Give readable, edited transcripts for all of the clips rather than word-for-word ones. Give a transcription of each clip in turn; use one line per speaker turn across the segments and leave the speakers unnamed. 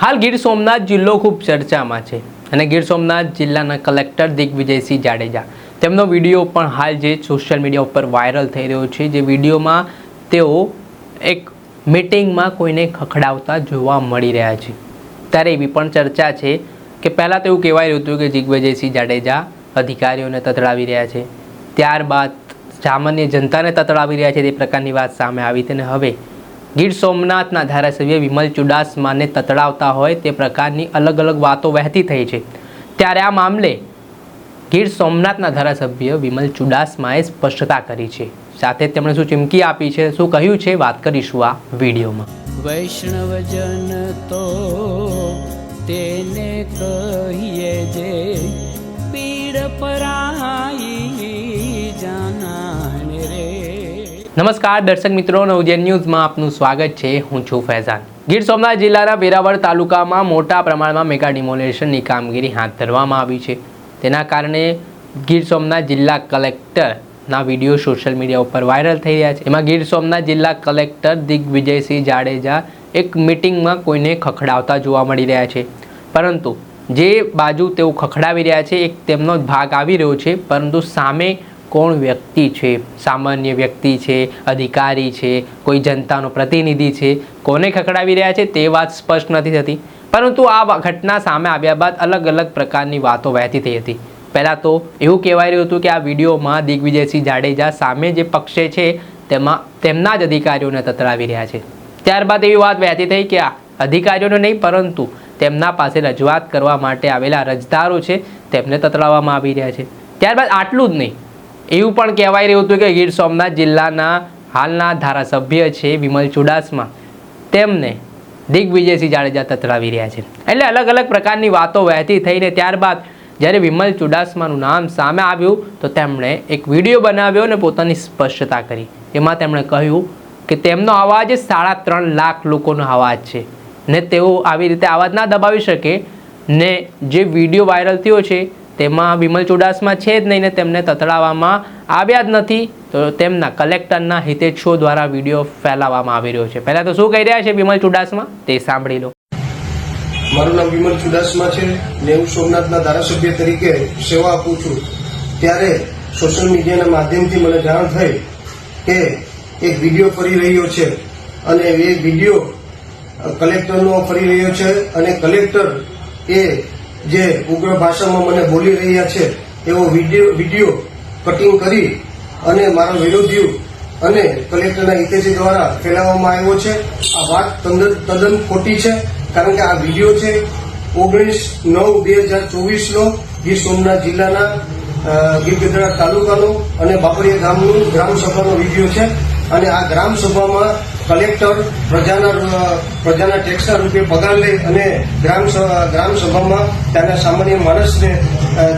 હાલ ગીર સોમનાથ જિલ્લો ખૂબ ચર્ચામાં છે અને ગીર સોમનાથ જિલ્લાના કલેક્ટર દિગ્વિજયસિંહ જાડેજા તેમનો વિડીયો પણ હાલ જે સોશિયલ મીડિયા ઉપર વાયરલ થઈ રહ્યો છે। જે વિડીયોમાં તેઓ એક મીટિંગમાં કોઈને ખખડાવતા જોવા મળી રહ્યા છે। ત્યારે એવી પણ ચર્ચા છે કે પહેલાં તો એવું કહેવાય રહ્યું હતું કે દિગ્વિજયસિંહ જાડેજા અધિકારીઓને તતડાવી રહ્યા છે, ત્યારબાદ સામાન્ય જનતાને તતડાવી રહ્યા છે તે પ્રકારની વાત સામે આવી હતી અને હવે ગીર સોમનાથના ધારાસભ્ય વિમલ ચુડાસમાને તતડાવતા હોય તે પ્રકારની અલગ અલગ વાતો વહેતી થઈ છે। ત્યારે આ મામલે ગીર સોમનાથના ધારાસભ્ય વિમલ ચુડાસમાએ સ્પષ્ટતા કરી છે, સાથે તેમણે શું ચીમકી આપી છે, શું કહ્યું છે, વાત કરીશું આ વિડીયોમાં।
વૈષ્ણવજન તો તેને કહીએ જે પીડ પરાઈ જાનાને રે।
નમસ્કાર દર્શક મિત્રો, નવજીવન ન્યૂઝમાં આપનું સ્વાગત છે। હું છું ફૈઝાન। ગીર સોમનાથ જિલ્લાના વેરાવળ તાલુકામાં મોટા પ્રમાણમાં મેગા ડિમોલેશનની કામગીરી હાથ ધરવામાં આવી છે। તેના કારણે ગીર સોમનાથ જિલ્લા કલેક્ટરના વિડીયો સોશિયલ મીડિયા ઉપર વાયરલ થઈ રહ્યા છે। એમાં ગીર સોમનાથ જિલ્લા કલેક્ટર દિગ્વિજયસિંહ જાડેજા એક મિટિંગમાં કોઈને ખખડાવતા જોવા મળી રહ્યા છે, પરંતુ જે બાજુ તેઓ ખખડાવી રહ્યા છે એક તેમનો જ ભાગ આવી રહ્યો છે, પરંતુ સામે કોણ વ્યક્તિ છે, સામાન્ય વ્યક્તિ છે, અધિકારી છે, કોઈ જનતાનો પ્રતિનિધિ છે, કોને ખખડાવી રહ્યા છે તે વાત સ્પષ્ટ નથી થતી। પરંતુ આ ઘટના સામે આવ્યા બાદ અલગ અલગ પ્રકારની વાતો વહેતી થઈ હતી। પહેલાં તો એવું કહેવાય રહ્યું હતું કે આ વિડીયોમાં દિગ્વિજયસિંહ જાડેજા સામે જે પક્ષે છે તેમાં તેમના જ અધિકારીઓને તતડાવી રહ્યા છે। ત્યારબાદ એવી વાત વહેતી થઈ કે આ અધિકારીઓને નહીં પરંતુ તેમના પાસે રજૂઆત કરવા માટે આવેલા અરજદારો છે તેમને તતડાવવામાં આવી રહ્યા છે। ત્યારબાદ આટલું જ નહીં, એવું પણ કહેવાય રહ્યું હતું કે ગીર સોમનાથ જિલ્લાના હાલના ધારાસભ્ય છે વિમલ ચુડાસમા તેમને દિગ્વિજયસિંહ જાડેજા તતડાવી રહ્યા છે। એટલે અલગ અલગ પ્રકારની વાતો વહેતી થઈને ત્યારબાદ જ્યારે વિમલ ચુડાસમાનું નામ સામે આવ્યું તો તેમણે એક વિડીયો બનાવ્યો અને પોતાની સ્પષ્ટતા કરી। એમાં તેમણે કહ્યું કે તેમનો અવાજ 3.5 લાખ લોકોનો અવાજ છે ને તેઓ આવી રીતે અવાજ ના દબાવી શકે ને જે વિડીયો વાયરલ થયો છે તેમાં વિમલ ચુડાસમા છે જ નહીં ને તેમને તતડાવવામાં આવ્યા જ નથી, તો તેમના કલેક્ટરના હિતેચ્છુઓ દ્વારા વિડીયો ફેલાવવામાં આવી રહ્યો છે। પહેલાં તો શું કહી રહ્યા છે વિમલ ચુડાસમા તે સાંભળી લો।
મારું નામ વિમલ ચુડાસમા છે ને હું સોમનાથના ધારાસભ્ય તરીકે સેવા આપું છું। ત્યારે સોશિયલ મીડિયાના માધ્યમથી મને જાણ થઈ કે એક વિડીયો ફરી રહ્યો છે અને એ વિડીયો કલેક્ટરનો ફરી રહ્યો છે અને કલેક્ટર એ જે ઉગ્ર ભાષામાં મને બોલી રહ્યા છે એવો વિડીયો કટિંગ કરી અને મારા વિરોધીઓ અને કલેક્ટરના હિતેશી દ્વારા ફેલાવવામાં આવ્યો છે। આ વાત તદ્દન ખોટી છે, કારણ કે આ વિડીયો છે 19/9/2024નો ગીર સોમનાથ જિલ્લાના ગીરગઢડા તાલુકાનો અને બાબરિયા ગામનું ગ્રામસભાનો વિડીયો છે અને આ ગ્રામસભામાં કલેક્ટર પ્રજાના ટેક્સના રૂપે પગાર લઈ અને ગ્રામસભામાં ત્યાંના સામાન્ય માણસને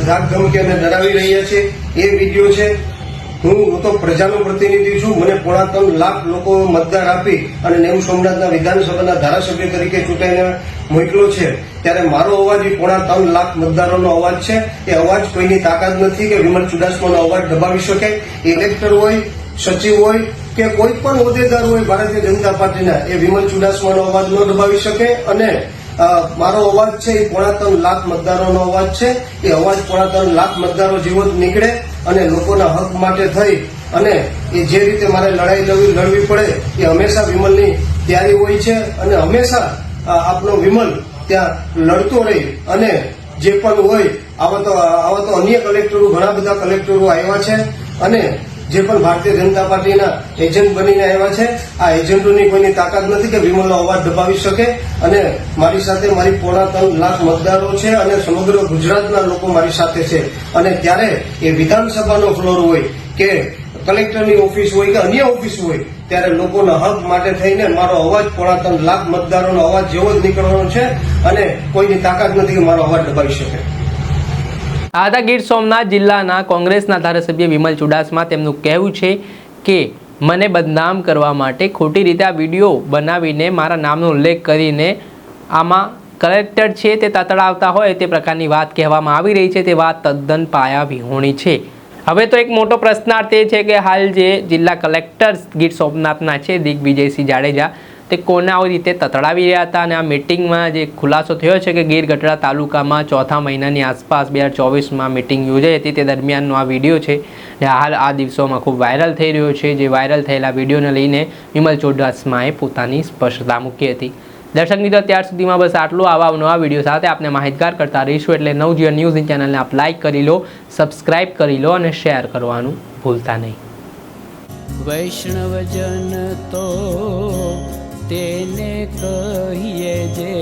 ધાક ધમકી અને ડરાવી રહ્યા છે એ વિડીયો છે। હું તો પ્રજાનો પ્રતિનિધિ છું, મને 3.5 લાખ લોકો મતદાર આપી અને નેવું સોમનાથના વિધાનસભાના ધારાસભ્ય તરીકે ચૂંટાઈને મોકલ્યો છે, ત્યારે મારો અવાજ એ 3.5 લાખ મતદારોનો અવાજ છે। એ અવાજ કોઈની તાકાત નથી કે વિમલ ચુડાસમાનો અવાજ દબાવી શકે। એ કલેક્ટર હોય, સચિવ હોય કે કોઈ પણ હોદ્દેદાર હોય ભારતીય જનતા પાર્ટીના, એ વિમલ ચુડાસમાનો અવાજ ન દબાવી શકે અને મારો અવાજ છે એ 3.5 લાખ મતદારોનો અવાજ છે। એ અવાજ 3.5 લાખ મતદારો જેવો જ નીકળે અને લોકોના હક માટે થઈ અને એ જે રીતે મારે લડાઈ લડવી પડે એ હંમેશા વિમલની તૈયારી હોય છે અને હંમેશા આપણો વિમલ ત્યાં લડતો રહી અને જે પણ હોય આવા તો અન્ય કલેક્ટરો, ઘણા બધા કલેક્ટરો આવ્યા છે અને જે પણ ભારતીય જનતા પાર્ટીના એજન્ટ બનીને આવ્યા છે, આ એજન્ટોની કોઈની તાકાત નથી કે વિમલનો અવાજ દબાવી શકે અને મારી સાથે મારી 3.5 લાખ મતદારો છે અને સમગ્ર ગુજરાતના લોકો મારી સાથે છે। અને ત્યારે એ વિધાનસભાનો ફ્લોર હોય કે કલેક્ટરની ઓફિસ હોય કે અન્ય ઓફિસ હોય, ત્યારે લોકોના હક માટે થઈને મારો અવાજ 3.5 લાખ મતદારોનો અવાજ જેવો જ નીકળવાનો છે અને કોઈની તાકાત નથી કે મારો અવાજ દબાવી શકે।
આ હતા ગીર સોમનાથ જિલ્લાના કોંગ્રેસના ધારાસભ્ય વિમલ ચુડાસમા। તેમનું કહેવું છે કે મને બદનામ કરવા માટે ખોટી રીતે આ વિડીયો બનાવીને મારા નામનો ઉલ્લેખ કરીને આમાં કલેક્ટર છે તે તતડાવતા હોય તે પ્રકારની વાત કહેવામાં આવી રહી છે, તે વાત તદ્દન પાયા વિહોણી છે। હવે તો એક મોટો પ્રશ્નાર્થ એ છે કે હાલ જે જિલ્લા કલેક્ટર ગીર સોમનાથના છે દિગ્વિજયસિંહ જાડેજા તે કોને આવી રીતે તતડાવી રહ્યા હતા. અને આ મિટિંગમાં જે ખુલાસો થયો છે કે ગીર ગઢડા તાલુકામાં ચોથા મહિનાની આસપાસ 2024માં મિટિંગ યોજાઈ હતી, તે દરમિયાનનો આ વિડીયો છે જે હાલ આ દિવસોમાં ખૂબ વાયરલ થઈ રહ્યો છે. જે વાયરલ થયેલા વિડીયોને લઈને વિમલ ચુડાસમાએ પોતાની સ્પષ્ટતા મૂકી હતી. દર્શક મિત્રો, ત્યાર સુધીમાં બસ આટલું. આવા નવા વિડીયો સાથે આપને માહિતગાર કરતા રહીશું. એટલે નવજીવન ન્યૂઝની ચેનલને આપ લાઇક કરી લો, સબસ્ક્રાઇબ કરી લો અને શેર કરવાનું ભૂલતા નહીં.
વૈષ્ણવજન તો તેને કહીએ જે